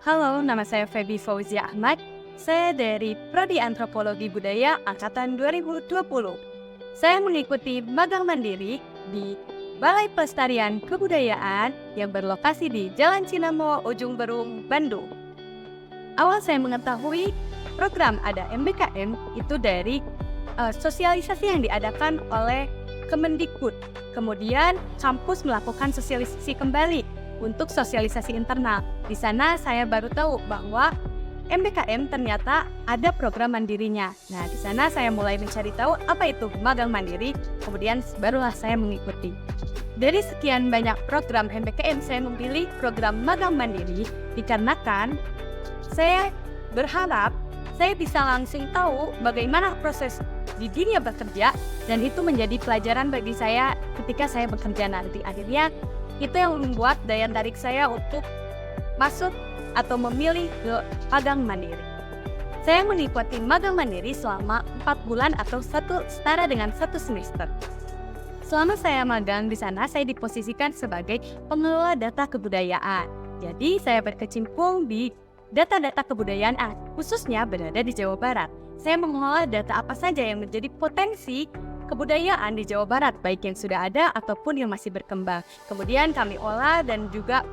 Halo, nama saya Feby Fauzia Ahmad. Saya dari Prodi Antropologi Budaya Angkatan 2020. Saya mengikuti magang mandiri di Balai Pelestarian Kebudayaan yang berlokasi di Jalan Cinamo, Ujung Berung, Bandung. Awal saya mengetahui program ada MBKM itu dari sosialisasi yang diadakan oleh Kemendikbud. Kemudian kampus melakukan sosialisasi kembali untuk sosialisasi internal. Di sana saya baru tahu bahwa MBKM ternyata ada program mandirinya. Nah, di sana saya mulai mencari tahu apa itu magang mandiri, kemudian barulah saya mengikuti. Dari sekian banyak program MBKM, saya memilih program magang mandiri dikarenakan saya berharap saya bisa langsung tahu bagaimana proses di dunia bekerja, dan itu menjadi pelajaran bagi saya ketika saya bekerja nanti. Akhirnya itu yang membuat daya tarik saya untuk masuk atau memilih ke magang mandiri. Saya mengikuti magang mandiri selama 4 bulan atau setara dengan 1 semester. Selama saya magang di sana, saya diposisikan sebagai pengelola data kebudayaan. Jadi saya berkecimpung di data-data kebudayaan, khususnya berada di Jawa Barat. Saya mengelola data apa saja yang menjadi potensi kebudayaan di Jawa Barat, baik yang sudah ada ataupun yang masih berkembang. Kemudian kami olah dan juga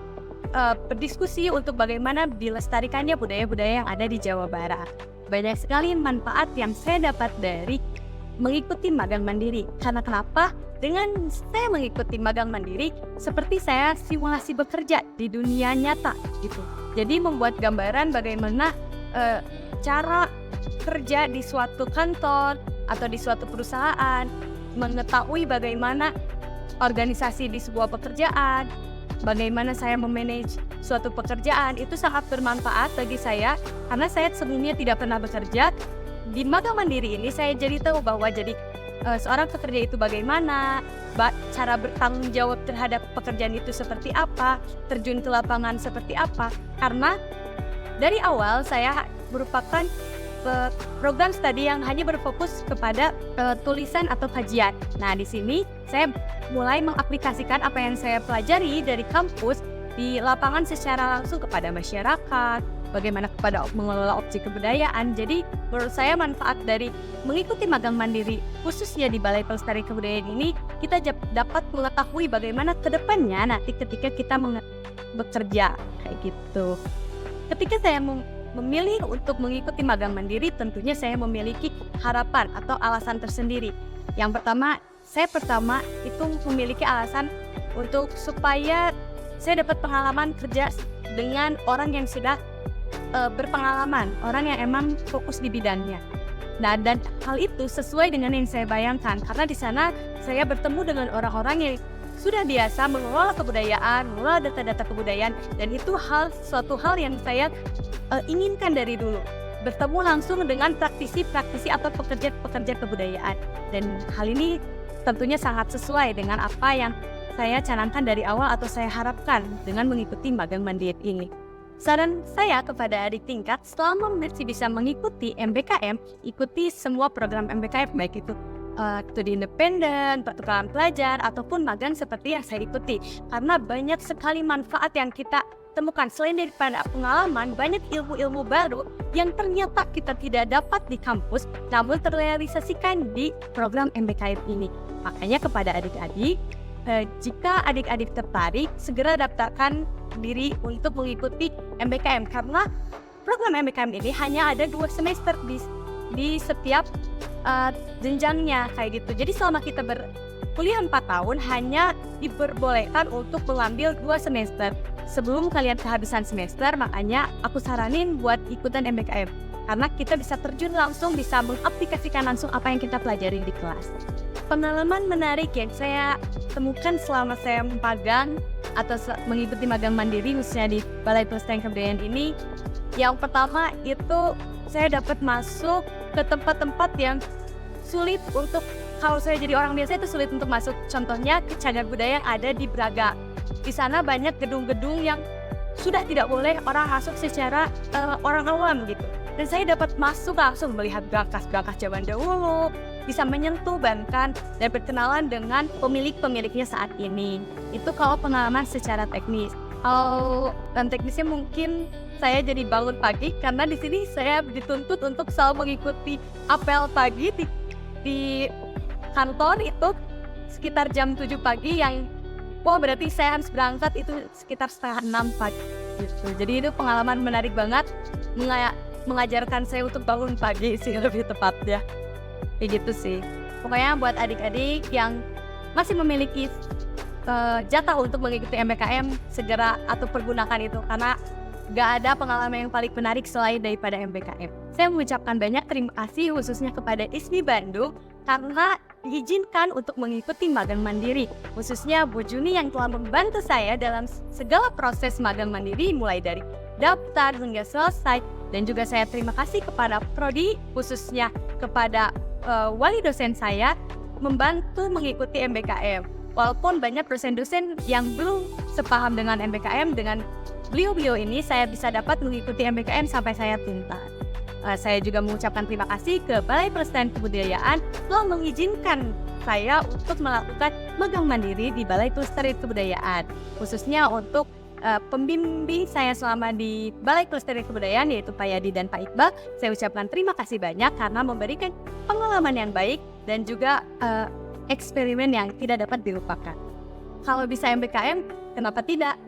berdiskusi untuk bagaimana dilestarikannya budaya-budaya yang ada di Jawa Barat. Banyak sekali manfaat yang saya dapat dari mengikuti magang mandiri. Karena kenapa? Dengan saya mengikuti magang mandiri, seperti saya simulasi bekerja di dunia nyata gitu. Jadi membuat gambaran bagaimana cara kerja di suatu kantor atau di suatu perusahaan, mengetahui bagaimana organisasi di sebuah pekerjaan, bagaimana saya memanage suatu pekerjaan, itu sangat bermanfaat bagi saya karena saya sebelumnya tidak pernah bekerja. Di magang mandiri ini saya jadi tahu bahwa jadi seorang pekerja itu bagaimana, cara bertanggung jawab terhadap pekerjaan itu seperti apa, terjun ke lapangan seperti apa. Karena dari awal saya merupakan program studi yang hanya berfokus kepada tulisan atau kajian. Nah, di sini saya mulai mengaplikasikan apa yang saya pelajari dari kampus di lapangan secara langsung kepada masyarakat, bagaimana kepada mengelola objek kebudayaan. Jadi, menurut saya manfaat dari mengikuti magang mandiri, khususnya di Balai Pelestarian Kebudayaan ini, kita dapat mengetahui bagaimana ke depannya nanti ketika kita bekerja, kayak gitu. Ketika saya memilih untuk mengikuti magang mandiri, tentunya saya memiliki harapan atau alasan tersendiri. Yang pertama, saya itu memiliki alasan untuk supaya saya dapat pengalaman kerja dengan orang yang sudah berpengalaman, orang yang emang fokus di bidangnya. Nah, dan hal itu sesuai dengan yang saya bayangkan, karena di sana saya bertemu dengan orang-orang yang sudah biasa mengelola kebudayaan, mengelola data-data kebudayaan, dan itu suatu hal yang saya inginkan dari dulu. Bertemu langsung dengan praktisi-praktisi atau pekerja-pekerja kebudayaan. Dan hal ini tentunya sangat sesuai dengan apa yang saya canangkan dari awal atau saya harapkan dengan mengikuti magang mandiri ini. Saran saya kepada adik tingkat, selama masih bisa mengikuti MBKM, ikuti semua program MBKM, baik itu studi independen, pertukaran pelajar, ataupun magang seperti yang saya ikuti. Karena banyak sekali manfaat yang kita temukan. Selain daripada pengalaman, banyak ilmu-ilmu baru yang ternyata kita tidak dapat di kampus, namun terrealisasikan di program MBKM ini. Makanya kepada adik-adik, jika adik-adik tertarik, segera daftarkan diri untuk mengikuti MBKM. Karena program MBKM ini hanya ada 2 semester di setiap jenjangnya, kayak gitu. Jadi selama kita berkuliah 4 tahun, hanya diperbolehkan untuk mengambil 2 semester. Sebelum kalian kehabisan semester, makanya aku saranin buat ikutan MBKM. Karena kita bisa terjun langsung, bisa mengaplikasikan langsung apa yang kita pelajari di kelas. Pengalaman menarik yang saya temukan selama saya magang atau mengikuti magang mandiri, khususnya di Balai Pelestarian Kebudayaan ini, yang pertama itu saya dapat masuk ke tempat-tempat yang sulit untuk, kalau saya jadi orang biasa itu sulit untuk masuk. Contohnya ke Cagar Budaya yang ada di Braga. Di sana banyak gedung-gedung yang sudah tidak boleh orang masuk secara orang awam gitu. Dan saya dapat masuk langsung melihat berangkas-berangkas zaman dahulu, bisa menyentuh bahkan dan berkenalan dengan pemilik-pemiliknya saat ini. Itu kalau pengalaman secara teknis. Dan teknisnya mungkin saya jadi bangun pagi karena di sini saya dituntut untuk selalu mengikuti apel pagi di kantor itu sekitar jam 7 pagi yang berarti saya harus berangkat itu sekitar setengah 6 pagi gitu. Jadi itu pengalaman menarik banget, mengajarkan saya untuk bangun pagi sih lebih tepatnya. Kayak gitu sih. Pokoknya buat adik-adik yang masih memiliki jatah untuk mengikuti MBKM, segera atau pergunakan itu karena gak ada pengalaman yang paling menarik selain daripada MBKM. Saya mengucapkan banyak terima kasih khususnya kepada ISMI Bandung karena diizinkan untuk mengikuti magang mandiri, khususnya Bu Juni yang telah membantu saya dalam segala proses magang mandiri mulai dari daftar hingga selesai. Dan juga saya terima kasih kepada Prodi, khususnya kepada wali dosen saya membantu mengikuti MBKM. Walaupun banyak dosen-dosen yang belum sepaham dengan MBKM, dengan beliau-beliau ini saya bisa dapat mengikuti MBKM sampai saya tuntas. Saya juga mengucapkan terima kasih ke Balai Pelestarian Kebudayaan telah mengizinkan saya untuk melakukan magang mandiri di Balai Pelestarian Kebudayaan, khususnya untuk pembimbing saya selama di Balai Pelestarian Kebudayaan yaitu Pak Yadi dan Pak Iqbal. Saya ucapkan terima kasih banyak karena memberikan pengalaman yang baik dan juga eksperimen yang tidak dapat dilupakan. Kalau bisa MBKM, kenapa tidak?